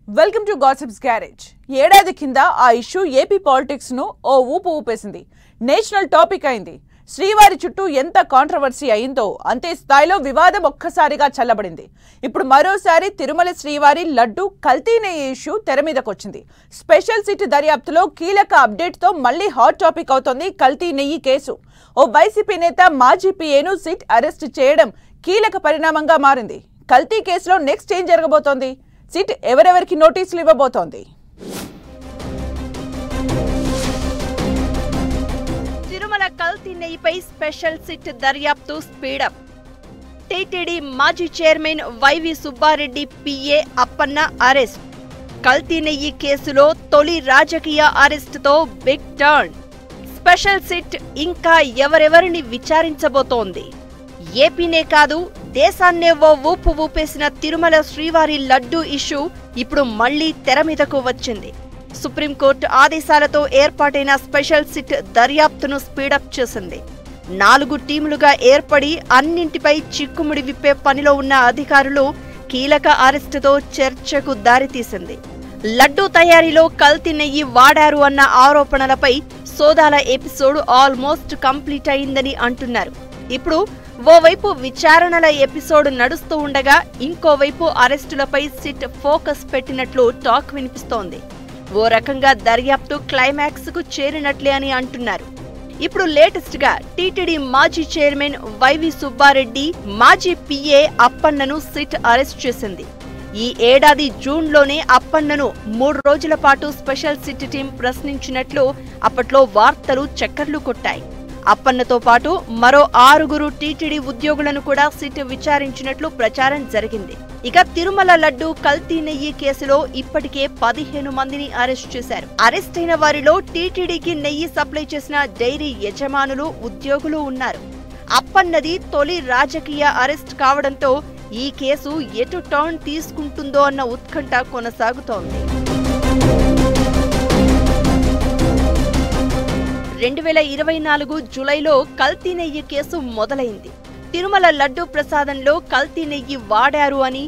Welcome to gossips garage. ఏడాది కింద ఆ ఇష్యూ ఏపీ పాలిటిక్స్ ను ఓ ఊపు ఊపేసింది. నేషనల్ టాపిక్ అయింది. శ్రీవారి చుట్టూ ఎంత కాంట్రవర్సీ అయిందో అంతే స్థాయిలో వివాదం ఒక్కసారిగా చల్లబడింది. ఇప్పుడు మరోసారి తిరుమల శ్రీవారి లడ్డు కల్తీ నెయ్యి ఇష్యూ తెర మీదకొచ్చింది. స్పెషల్ సిట్ దర్యాప్తులో కీలక అప్డేట్ తో మళ్లీ హాట్ టాపిక్ అవుతోంది కల్తీ నెయ్యి కేసు. ఓ వైసీపీ నేత మాజీ పీఏను సిట్ అరెస్ట్ చేయడం కీలక పరిణామంగా మారింది. కల్తీ కేసులో నెక్స్ట్ ఏం జరగబోతోంది? సిట్ ఎవరెవరికి నోటీసులు ఇవ్వబోతోంది? తిరుమల కల్తీ నెయ్యిపై స్పెషల్ సిట్ దర్యాప్తు స్పీడప్. టీటీడీ మాజీ chairman YV Subba Reddy PA Appanna arrest. కల్తీ నెయ్యి కేసులో తొలి రాజకీయ అరెస్టుతో బిగ్ టర్న్. స్పెషల్ సిట్ ఇంకా ఎవరెవరిని విచారించబోతోంది? ఏపీనే కాదు దేశాన్నే ఓ ఊపు ఊపేసిన తిరుమల శ్రీవారి లడ్డూ ఇష్యూ ఇప్పుడు మళ్లీ తెర మీదకు వచ్చింది. సుప్రీంకోర్టు ఆదేశాలతో ఏర్పాటైన స్పెషల్ సిట్ దర్యాప్తును స్పీడప్ చేసింది. 4 టీములుగా ఏర్పడి అన్నింటిపై చిక్కుముడి విప్పే పనిలో ఉన్న అధికారులు కీలక అరెస్టుతో చర్చకు దారితీసింది. లడ్డూ తయారీలో కల్తీ నెయ్యి వాడారు అన్న ఆరోపణలపై సోదాల ఎపిసోడ్ ఆల్మోస్ట్ కంప్లీట్ అయిందని అంటున్నారు. ఇప్పుడు ఓవైపు విచారణల ఎపిసోడ్ నడుస్తూ ఉండగా ఇంకోవైపు అరెస్టులపై సిట్ ఫోకస్ పెట్టినట్లు టాక్ వినిపిస్తోంది. ఓ రకంగా దర్యాప్తు క్లైమాక్స్ కు చేరినట్లే అని అంటున్నారు. ఇప్పుడు లేటెస్ట్ గా టీటీడీ మాజీ చైర్మన్ వైవి సుబ్బారెడ్డి, మాజీ పీఏ అప్పన్నను సిట్ అరెస్ట్ చేసింది. ఈ ఏడాది జూన్లోనే అప్పన్నను 3 రోజుల పాటు స్పెషల్ సిట్ టీం ప్రశ్నించినట్లు అప్పట్లో వార్తలు చక్కర్లు కొట్టాయి. అప్పన్నతో పాటు మరో 6 టీటీడీ ఉద్యోగులను కూడా సిట్ విచారించినట్లు ప్రచారం జరిగింది. ఇక తిరుమల లడ్డు కల్తీ నెయ్యి కేసులో ఇప్పటికే 15 మందిని అరెస్ట్ చేశారు. అరెస్ట్ అయిన వారిలో టీటీడీకి నెయ్యి సప్లై చేసిన డైరీ యజమానులు, ఉద్యోగులు ఉన్నారు. అప్పన్నది తొలి రాజకీయ అరెస్ట్ కావడంతో ఈ కేసు ఎటు టర్న్ తీసుకుంటుందో అన్న ఉత్కంఠ కొనసాగుతోంది. 2024 జూలైలో కల్తీ నెయ్యి కేసు మొదలైంది. తిరుమల లడ్డూ ప్రసాదంలో కల్తీ నెయ్యి వాడారు అని,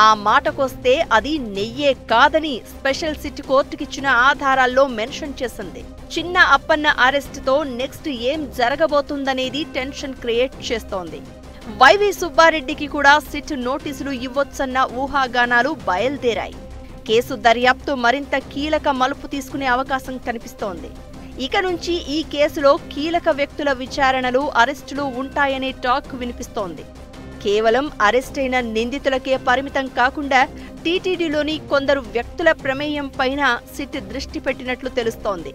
ఆ మాటకొస్తే అది నెయ్యే కాదని స్పెషల్ సిట్ కోర్టుకిచ్చిన ఆధారాల్లో మెన్షన్ చేసింది. చిన్న అప్పన్న అరెస్టుతో నెక్స్ట్ ఏం జరగబోతుందనేది టెన్షన్ క్రియేట్ చేస్తోంది. వైవి సుబ్బారెడ్డికి కూడా సిట్ నోటీసులు ఇవ్వొచ్చన్న ఊహాగానాలు బయలుదేరాయి. కేసు దర్యాప్తు మరింత కీలక మలుపు తీసుకునే అవకాశం కనిపిస్తోంది. ఇక నుంచి ఈ కేసులో కీలక వ్యక్తుల విచారణలు, అరెస్టులు ఉంటాయనే టాక్ వినిపిస్తోంది. కేవలం అరెస్టైన నిందితులకే పరిమితం కాకుండా టీటీడీలోని కొందరు వ్యక్తుల ప్రమేయం పైన సిట్ దృష్టి పెట్టినట్లు తెలుస్తోంది.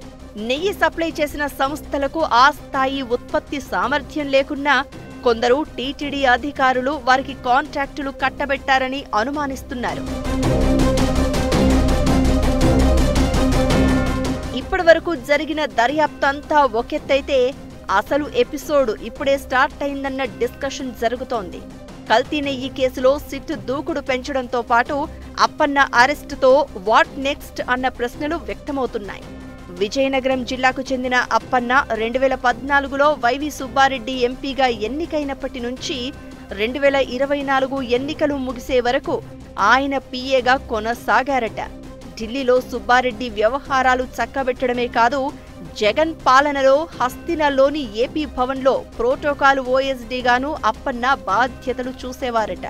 నెయ్యి సప్లై చేసిన సంస్థలకు ఆ స్థాయి ఉత్పత్తి సామర్థ్యం లేకున్నా కొందరు టీటీడీ అధికారులు వారికి కాంట్రాక్టులు కట్టబెట్టారని అనుమానిస్తున్నారు. ఇప్పటి వరకు జరిగిన దర్యాప్తు అంతా ఒకెత్తైతే అసలు ఎపిసోడ్ ఇప్పుడే స్టార్ట్ అయిందన్న డిస్కషన్ జరుగుతోంది. కల్తీ నెయ్యి కేసులో సిట్ దూకుడు పెంచడంతో పాటు అప్పన్న అరెస్టుతో వాట్ నెక్స్ట్ అన్న ప్రశ్నలు వ్యక్తమవుతున్నాయి. విజయనగరం జిల్లాకు చెందిన అప్పన్న 2014లో వైవి సుబ్బారెడ్డి ఎంపీగా ఎన్నికైనప్పటి నుంచి 2024 ఎన్నికలు ముగిసే వరకు ఆయన పీఏగా కొనసాగారట. ఢిల్లీలో సుబ్బారెడ్డి వ్యవహారాలు చక్కబెట్టడమే కాదు, జగన్ పాలనలో హస్తినాలోని ఏపీ భవన్లో ప్రోటోకాల్ ఓఎస్డీగాను అప్పన్న బాధ్యతలు చూసేవారట.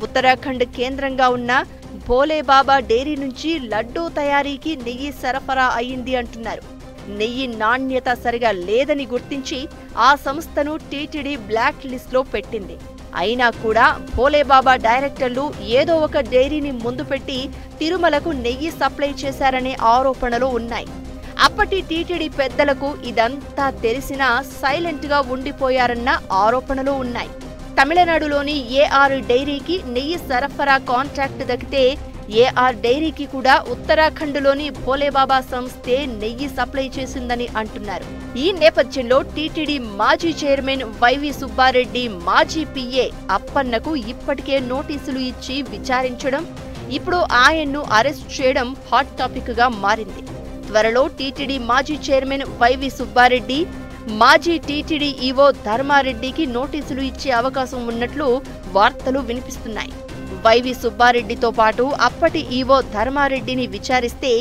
ఉత్తరాఖండ్ కేంద్రంగా ఉన్న భోలేబాబా డైరీ నుంచి లడ్డూ తయారీకి నెయ్యి సరఫరా అయింది అంటున్నారు. నెయ్యి నాణ్యత సరిగా లేదని గుర్తించి ఆ సంస్థను టీటీడీ బ్లాక్ లిస్ట్లో పెట్టింది. అయినా కూడా భోలేబాబా డైరెక్టర్లు ఏదో ఒక డైరీని ముందు పెట్టి తిరుమలకు నెయ్యి సప్లై చేశారనే ఆరోపణలు ఉన్నాయి. అప్పటి టీటీడీ పెద్దలకు ఇదంతా తెలిసినా సైలెంట్ గా ఉండిపోయారన్న ఆరోపణలు ఉన్నాయి. తమిళనాడులోని ఏఆర్ డైరీకి నెయ్యి సరఫరా కాంట్రాక్ట్ దక్కితే ఏఆర్ డైరీకి కూడా ఉత్తరాఖండ్లోని భోలేబాబా సంస్థే నెయ్యి సప్లై చేసిందని అంటున్నారు. ఈ నేపథ్యంలో టీటీడీ మాజీ చైర్మన్ వైవి సుబ్బారెడ్డి, మాజీ పీఏ అప్పన్నకు ఇప్పటికే నోటీసులు ఇచ్చి విచారించడం, ఇప్పుడు ఆయన్ను అరెస్ట్ చేయడం హాట్ టాపిక్ గా మారింది. త్వరలో టీటీడీ మాజీ చైర్మన్ వైవి సుబ్బారెడ్డి, మాజీ టీటీడీ ఈవో ధర్మారెడ్డికి నోటీసులు ఇచ్చే అవకాశం ఉన్నట్లు వార్తలు వినిపిస్తున్నాయి. వైవి సుబ్బారెడ్డితో పాటు అప్పటి ఈవో ధర్మారెడ్డిని విచారిస్తే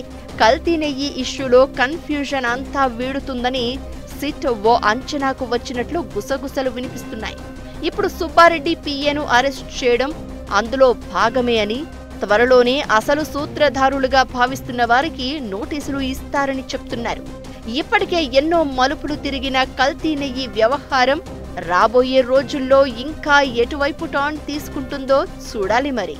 కల్తీ నెయ్యి ఇష్యూలో కన్ఫ్యూజన్ అంతా వీడుతుందని సిట్ ఓ అంచనాకు వచ్చినట్లు గుసగుసలు వినిపిస్తున్నాయి. ఇప్పుడు సుబ్బారెడ్డి పిఏను అరెస్ట్ చేయడం అందులో భాగమే అని, త్వరలోనే అసలు సూత్రధారులుగా భావిస్తున్న వారికి నోటీసులు ఇస్తారని చెప్తున్నారు. ఇప్పటికే ఎన్నో మలుపులు తిరిగిన కల్తీ నెయ్యి వ్యవహారం రాబోయే రోజుల్లో ఇంకా ఎటువైపు టర్న్ తీసుకుంటుందో చూడాలి మరి.